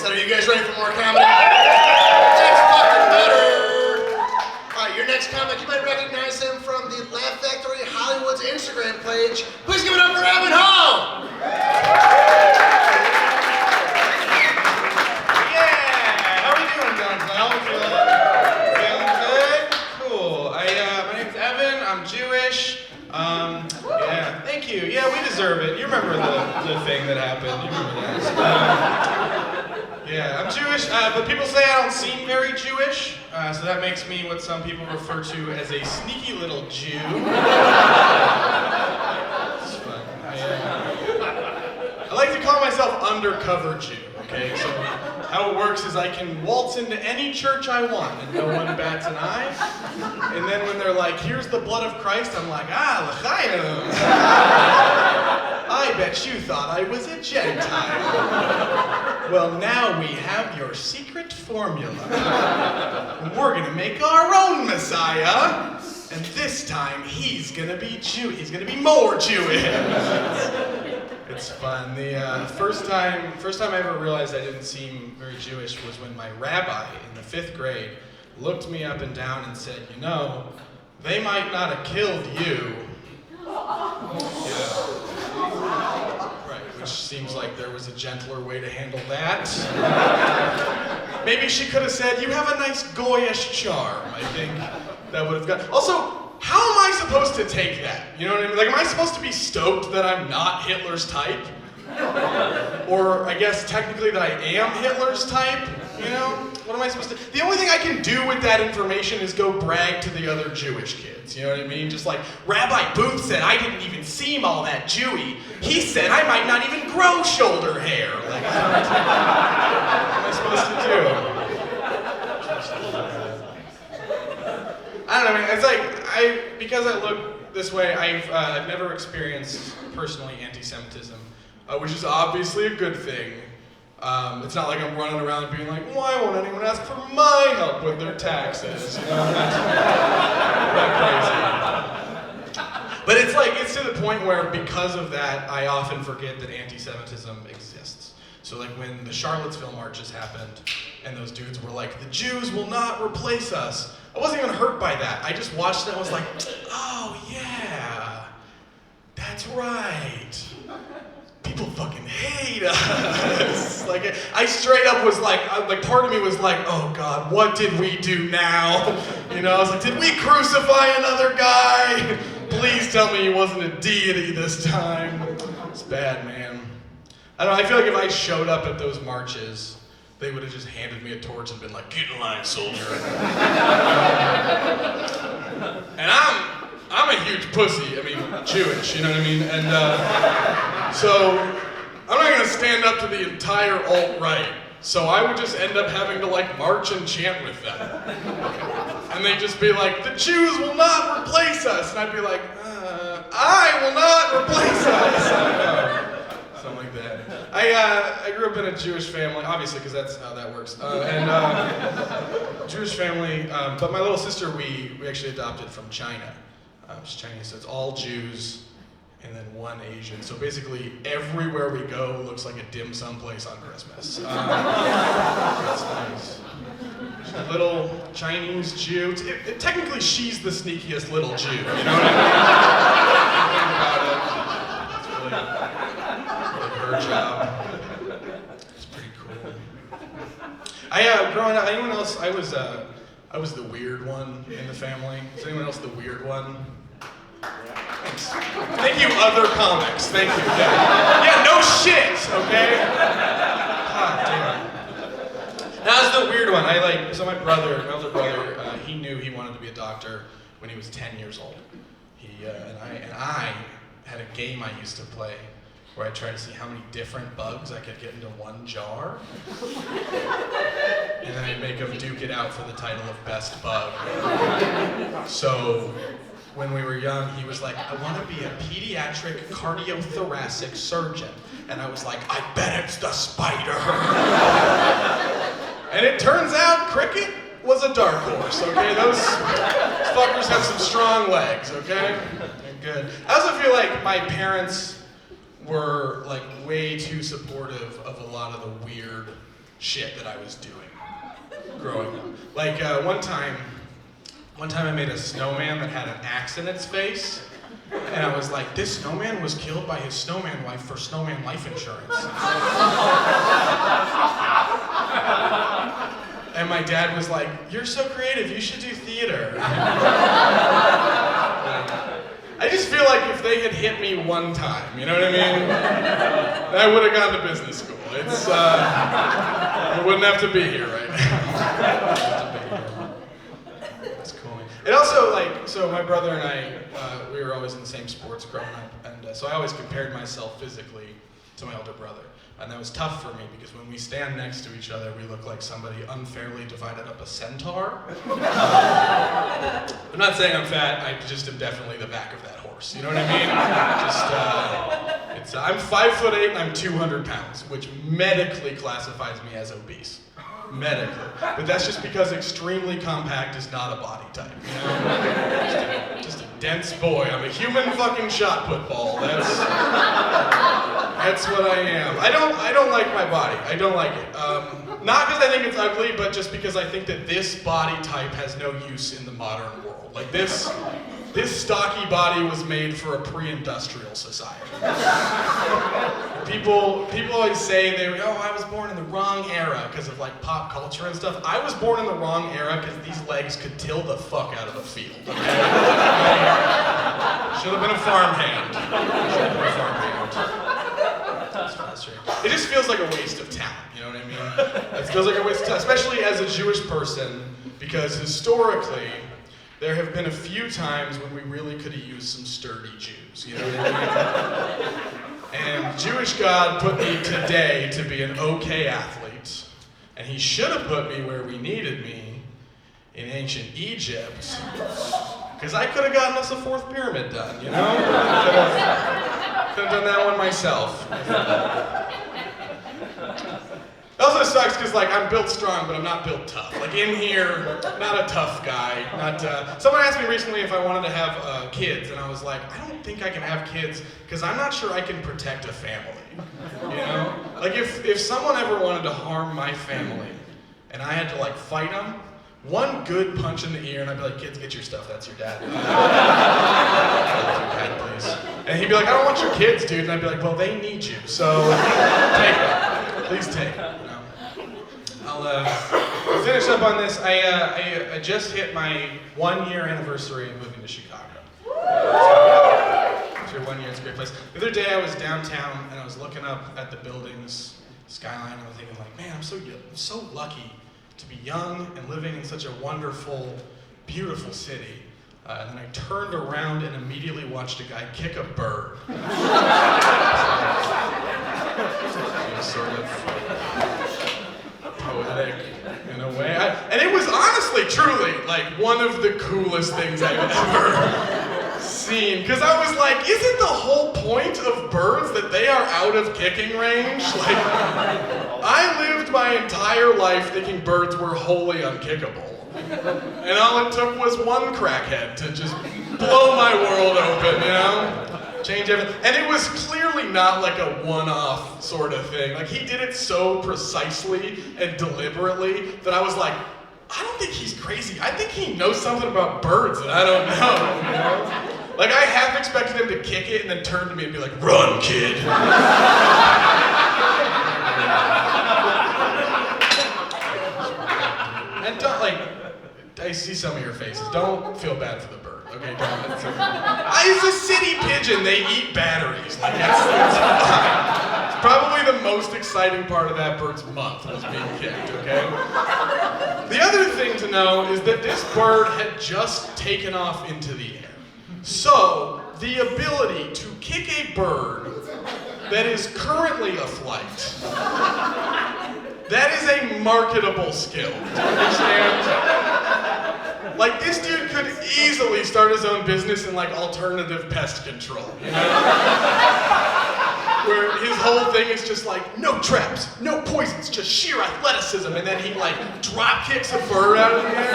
Are you guys ready for more comedy? That's fucking better. Alright, your next comic, you might recognize him from the Laugh Factory Hollywood's Instagram page. Please give it up for Evan Hall! Yeah! How are we doing, Donzel? Feeling good? Cool. My name's Evan. I'm Jewish. Yeah, thank you. Yeah, we deserve it. You remember the thing that happened. You remember that. Yeah, I'm Jewish, but people say I don't seem very Jewish, so that makes me what some people refer to as a sneaky little Jew. It's fun. I like to call myself undercover Jew, okay? So how it works is I can waltz into any church I want and no one bats an eye. And then when they're like, here's the blood of Christ, I'm like, l'chaim. I bet you thought I was a Gentile. Well, now we have your secret formula. We're gonna make our own Messiah. And this time, he's gonna be He's gonna be more Jewish. It's fun. The first time I ever realized I didn't seem very Jewish was when my rabbi in the 5th grade looked me up and down and said, you know, they might not have killed you. Yeah. Right, which seems like there was a gentler way to handle that. Maybe she could have said, you have a nice goyish charm. I think that would have got. Also, how am I supposed to take that? You know what I mean? Like, am I supposed to be stoked that I'm not Hitler's type? Or I guess technically that I am Hitler's type? You know? What am I supposed to? The only thing I can do with that information is go brag to the other Jewish kids. You know what I mean? Just like, Rabbi Booth said I didn't even seem all that Jewy. He said I might not even grow shoulder hair. Like, what am I supposed to do? I don't know, man. It's like, because I look this way, I've never experienced personally anti-Semitism, which is obviously a good thing. It's not like I'm running around being like, why won't anyone ask for my help with their taxes? You know, not crazy. But it's like, it's to the point where because of that, I often forget that anti-Semitism exists. So like when the Charlottesville marches happened, and those dudes were like, the Jews will not replace us. I wasn't even hurt by that. I just watched it and was like, oh yeah, that's right. People fucking hate us. Like, I straight up was like part of me was like, oh God, what did we do now? You know, I was like, did we crucify another guy? Please tell me he wasn't a deity this time. It's bad, man. I don't know, I feel like if I showed up at those marches, they would have just handed me a torch and been like, get in line, soldier. And I'm a huge pussy. I mean, Jewish, you know what I mean? And so I'm not gonna stand up to the entire alt-right. So I would just end up having to like march and chant with them. And they'd just be like, the Jews will not replace us. And I'd be like, I will not replace us. I don't know. Something like that. I grew up in a Jewish family, obviously, because that's how that works. Jewish family, but my little sister, we actually adopted from China. She's Chinese, so it's all Jews and then one Asian. So basically, everywhere we go looks like a dim sum place on Christmas. That's nice. She's a little Chinese Jew. Technically, she's the sneakiest little Jew. You know what I mean? It's really her job. It's pretty cool. Growing up, anyone else? I was the weird one in the family. Is anyone else the weird one? Thanks. Thank you, other comics. Thank you. Yeah, no shit, okay? God damn. That was the weird one. So my older brother, he knew he wanted to be a doctor when he was 10 years old. And I had a game I used to play where I tried to see how many different bugs I could get into one jar. And then I'd make him duke it out for the title of best bug. So when we were young, he was like, I want to be a pediatric cardiothoracic surgeon. And I was like, I bet it's the spider. And it turns out cricket was a dark horse, okay? Those fuckers have some strong legs, okay? They're good. I also feel like my parents were like way too supportive of a lot of the weird shit that I was doing growing up. Like one time I made a snowman that had an axe in its face, and I was like, this snowman was killed by his snowman wife for snowman life insurance. And my dad was like, you're so creative, you should do theater. I just feel like if they had hit me one time, you know what I mean? I would have gone to business school. It's, I wouldn't have to be here right now. That's cool. It also, like, so my brother and I, we were always in the same sports growing up, and so I always compared myself physically to my older brother. And that was tough for me because when we stand next to each other, we look like somebody unfairly divided up a centaur. I'm not saying I'm fat, I just am definitely the back of that horse, you know what I mean? I'm 5'8" and I'm 200 pounds, which medically classifies me as obese. Medically. But that's just because extremely compact is not a body type, you know? Just a dense boy. I'm a human fucking shot put ball. That's what I am. I don't like my body. I don't like it. Not because I think it's ugly, but just because I think that this body type has no use in the modern world. Like this stocky body was made for a pre-industrial society. People always say I was born in the wrong era because of like pop culture and stuff. I was born in the wrong era because these legs could till the fuck out of the field. Okay? Should have been a farmhand. That's frustrating. It just feels like a waste of talent, you know what I mean? It feels like a waste of talent, especially as a Jewish person, because historically, there have been a few times when we really could have used some sturdy Jews, you know what I mean? And Jewish God put me today to be an okay athlete, and he should have put me where we needed me, in ancient Egypt, because I could have gotten us a fourth pyramid done, you know? Could have done that one myself. It also sucks because like I'm built strong, but I'm not built tough. Like in here, not a tough guy. Someone asked me recently if I wanted to have kids, and I was like, I don't think I can have kids because I'm not sure I can protect a family. You know, like if someone ever wanted to harm my family, and I had to like fight them, one good punch in the ear, and I'd be like, kids, get your stuff. That's your dad. Your dad, please. And he'd be like, I don't want your kids, dude. And I'd be like, well, they need you, so take them. Please take them. You know? I'll finish up on this. I just hit my 1-year anniversary of moving to Chicago. After 1 year, it's a great place. The other day I was downtown and I was looking up at the buildings, skyline, and I was thinking like, man, I'm so lucky to be young and living in such a wonderful, beautiful city. And then I turned around and immediately watched a guy kick a bird. Sort of poetic in a way. And it was honestly, truly, like one of the coolest things I've ever seen. Because I was like, isn't the whole point of birds that they are out of kicking range? Like, I lived my entire life thinking birds were wholly unkickable. And all it took was one crackhead to just blow my world open, you know? Change everything. And it was clearly not like a one-off sort of thing. Like, he did it so precisely and deliberately that I was like, I don't think he's crazy. I think he knows something about birds that I don't know, you know? Like, I half expected him to kick it and then turn to me and be like, run, kid. And don't, like, I see some of your faces. Don't feel bad for the bird, okay? Don't. It's a city pigeon. They eat batteries. Like, it's fine. It's probably the most exciting part of that bird's month was being kicked, okay? The other thing to know is that this bird had just taken off into the air. So, the ability to kick a bird that is currently aflight, that is a marketable skill. Do you understand? Like, this dude could easily start his own business in, like, alternative pest control, you know? Where his whole thing is just like, no traps, no poisons, just sheer athleticism, and then he, like, drop kicks a bird out of the air,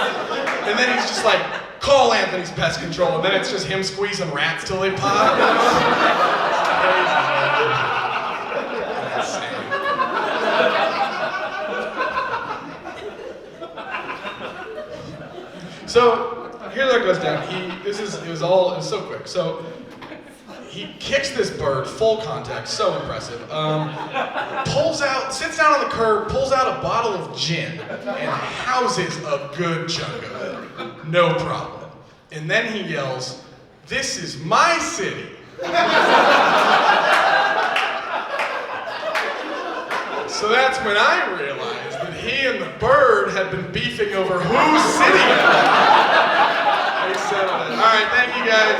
and then he's just like, call Anthony's Pest Control, and then it's just him squeezing rats till they pop, you know? So here's how it goes down. It was so quick. So he kicks this bird, full contact, so impressive. Sits down on the curb, pulls out a bottle of gin, and houses a good chunk of it. No problem. And then he yells, "This is my city." So that's when I realized that he and the bird had been beefing over whose city it was. They settled it. All right, thank you guys.